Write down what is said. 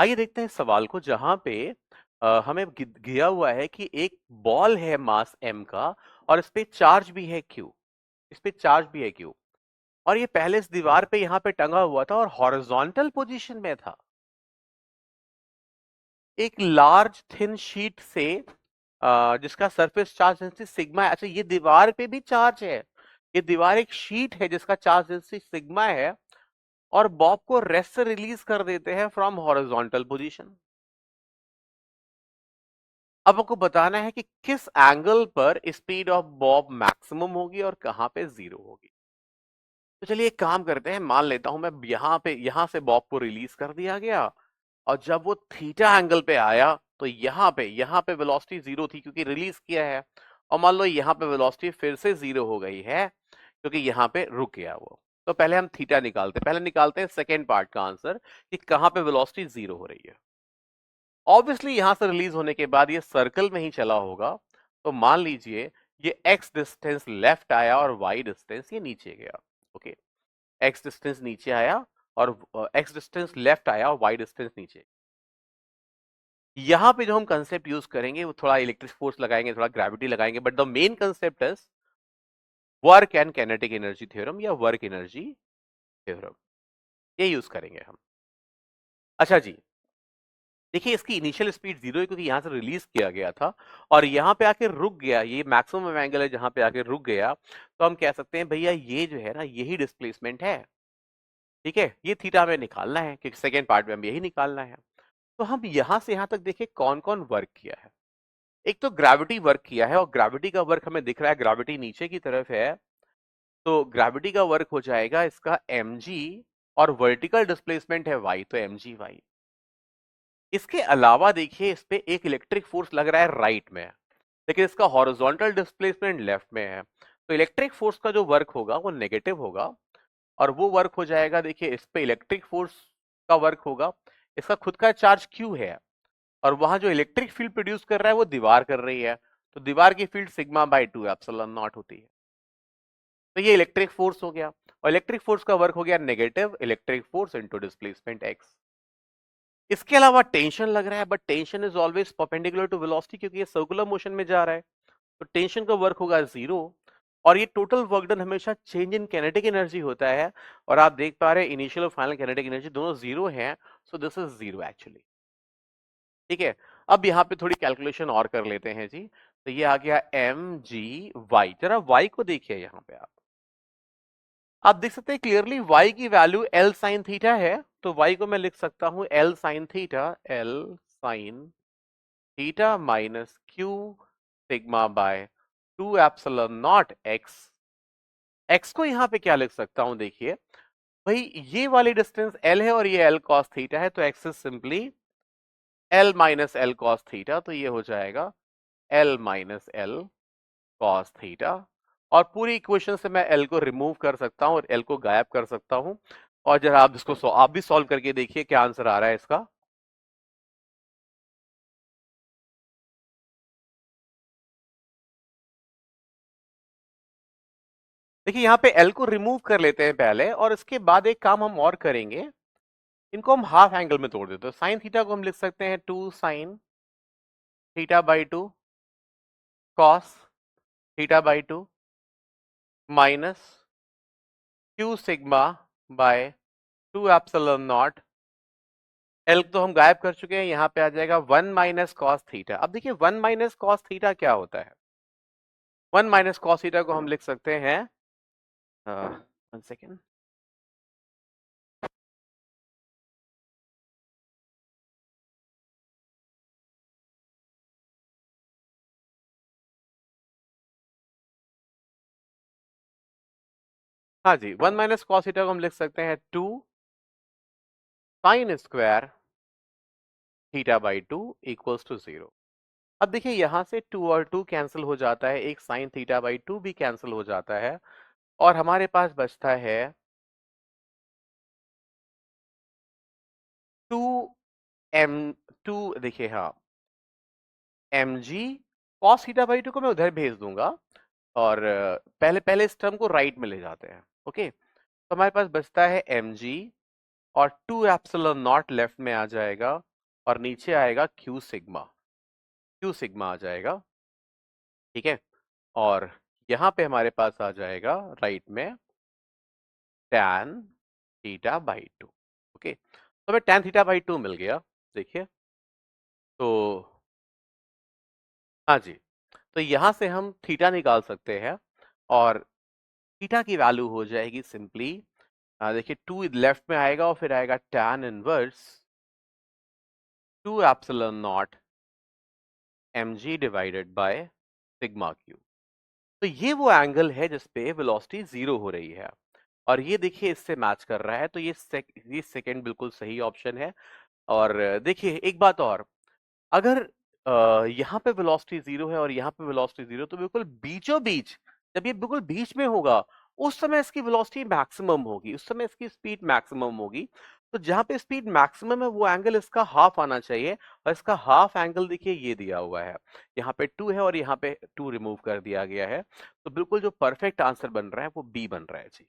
आइए देखते हैं इस सवाल को जहां पे हमें दिया हुआ है कि एक बॉल है मास m का और इस पे चार्ज भी है q। इस पे चार्ज भी है q और ये पहले इस दीवार पे यहाँ पे टंगा हुआ था और हॉरिजॉन्टल पोजीशन में था। एक लार्ज थिन शीट से जिसका सरफेस चार्ज डेंसिटी सिग्मा है। अच्छा, ये दीवार पे भी चार्ज है। ये दीवार एक शीट है जिसका चार्ज डेंसिटी सिग्मा है और बॉब को रेस्ट से रिलीज कर देते हैं फ्रॉम हॉरिजॉन्टल पोजीशन। अब आपको बताना है कि किस एंगल पर स्पीड ऑफ बॉब मैक्सिमम होगी और कहां पे जीरो होगी। तो चलिए एक काम करते हैं, मान लेता हूं मैं यहां से बॉब को रिलीज कर दिया गया और जब वो थीटा एंगल पे आया तो यहां पे वेलोसिटी जीरो थी क्योंकि रिलीज किया है। और मान लो यहां पे वेलोसिटी फिर से जीरो हो गई है क्योंकि यहां पे रुक गया वो। तो पहले हम थीटा निकालते हैं, पहले निकालते हैं सेकेंड पार्ट का आंसर कि कहां पे वेलोसिटी जीरो हो रही है। ऑब्वियसली यहां से रिलीज होने के बाद ये सर्कल में ही चला होगा। तो मान लीजिए ये x डिस्टेंस लेफ्ट आया और y डिस्टेंस ये नीचे गया। ओके, x डिस्टेंस नीचे आया और x डिस्टेंस लेफ्ट आया और y डिस्टेंस नीचे। यहां पे जो हम कंसेप्ट यूज करेंगे वो थोड़ा इलेक्ट्रिक फोर्स लगाएंगे, थोड़ा ग्रेविटी लगाएंगे, but the main concept is work and kinetic energy theorem या वर्क एनर्जी थ्योरम, ये यूज करेंगे हम। अच्छा जी, देखिए इसकी इनिशियल स्पीड जीरो है क्योंकि यहां से रिलीज किया गया था और यहां पे आके रुक गया। ये मैक्सिमम एंगल है जहां पे आके रुक गया। तो हम कह सकते हैं भैया ये जो है ना यही डिस्प्लेसमेंट है। ठीक है, ये थीटा हमें निकालना है क्योंकि सेकेंड पार्ट में हम यही निकालना है। तो हम यहां से यहां तक देखिए कौन कौन वर्क किया है। एक तो ग्रेविटी वर्क किया है और ग्रेविटी का वर्क हमें दिख रहा है, ग्रेविटी नीचे की तरफ है। तो ग्रेविटी का वर्क हो जाएगा इसका mg और वर्टिकल डिस्प्लेसमेंट है y, तो mg y। इसके अलावा देखिए इस पे एक इलेक्ट्रिक फोर्स लग रहा है राइट में, लेकिन इसका हॉरिजॉन्टल डिस्प्लेसमेंट लेफ्ट में है। तो इलेक्ट्रिक फोर्स का जो वर्क होगा वो नेगेटिव होगा और वो वर्क हो जाएगा, देखिए इस पे इलेक्ट्रिक फोर्स का वर्क होगा। इसका खुद का चार्ज Q है और वहां जो इलेक्ट्रिक फील्ड प्रोड्यूस कर रहा है वो दीवार कर रही है। तो दीवार की field sigma bye 2 epsilon not होती है। तो ये इलेक्ट्रिक फोर्स हो गया और इलेक्ट्रिक फोर्स का वर्क हो गया negative electric force into displacement x। इसके अलावा टेंशन लग रहा है, but tension is always perpendicular to velocity क्योंकि ये सर्कुलर मोशन में जा रहा है। तो टेंशन का वर्क होगा जीरो और ये टोटल वर्क डन हमेशा चेंज इन काइनेटिक एनर्जी होता है। और आप देख पा रहे हैं इनिशियल और फाइनल काइनेटिक एनर्जी दोनों जीरो हैं। So this is zero actually. ठीक है, अब यहाँ पे थोड़ी कैलकुलेशन और कर लेते हैं जी। तो ये आ गया mg y। जरा y को देखिए यहाँ पे आप देख सकते हैं क्लियरली y की वैल्यू l साइन थीटा है। तो y को मैं लिख सकता हूं l sine theta, l sine theta minus q sigma bye 2 epsilon not x। x को यहां पे क्या लिख सकता हूं, देखिए भाई ये वाली डिस्टेंस l है और ये l cos थीटा है, तो x is simply l minus l cos theta. तो ये हो जाएगा l minus l cos theta और पूरी इक्वेशन से मैं l को रिमूव कर सकता हूं और l को गायब कर सकता हूं। और जरा आप इसको आप भी सॉल्व करके देखिए क्या आंसर आ रहा है इसका। देखिए यहाँ पे l को रिमूव कर लेते हैं पहले और इसके बाद एक काम हम और करेंगे, इनको हम हाफ एंगल में तोड़ देते हैं। साइन थीटा को हम लिख सकते हैं 2 sine theta by 2 cos theta by 2 minus q sigma bye 2 epsilon not. L तो हम गायब कर चुके हैं, यहां पे आ जाएगा 1 माइनस कॉस थीटा। अब देखिए 1 माइनस कॉस थीटा क्या होता है। 1 माइनस कॉस थीटा को हम लिख सकते हैं 1 सेकेंड। हाँ जी, 1 माइनस कॉस थीटा को हम लिख सकते हैं 2 sine square theta by 2 equals to 0। अब देखिए यहां से 2 और 2 कैंसिल हो जाता है, एक साइन थीटा बाई 2 भी कैंसिल हो जाता है और हमारे पास बचता है 2 एम 2। देखिए हाँ, M G cos theta by 2 को मैं उधर भेज दूंगा और पहले पहले इस टर्म को राइट में ले जाते हैं। ओके, तो हमारे पास बचता है एम जी और 2 एप्सिलॉन नॉट लेफ्ट में आ जाएगा और नीचे आएगा क्यू सिग्मा, क्यू सिग्मा आ जाएगा, ठीक है। और यहां पे हमारे पास आ जाएगा राइट में tan theta by two. Okay, तो हमें tan थीटा बाई टू मिल गया। देखिए, तो हाँ जी, तो यहां से हम थीटा निकाल सकते हैं और थीटा की वैल्यू हो जाएगी सिंपली, देखिए 2 लेफ्ट में आएगा और फिर आएगा tan inverse 2 epsilon not mg divided by sigma Q. तो ये वो एंगल है जिसपे वेलोसिटी जीरो हो रही है और ये देखिए इससे मैच कर रहा है, तो ये सेकंड बिल्कुल सही ऑप्शन है। और देखिए एक बात और, अगर यहाँ पे वेलोसिटी जीरो है और यहाँ पे वेलोसिटी जीरो, तो बिल्कुल बीचों बीच, जब ये बिल्कुल बीच में होगा उस समय इसकी वेलोसिटी मैक्सिमम होगी, उस समय इसकी स्पीड मैक्सिमम होगी। तो जहां पे स्पीड मैक्सिमम है वो एंगल इसका हाफ आना चाहिए, और इसका हाफ एंगल देखिए ये दिया हुआ है, यहाँ पे 2 है और यहाँ पे 2 रिमूव कर दिया गया है। तो बिल्कुल जो परफेक्ट आंसर बन रहा है वो बी बन रहा है जी।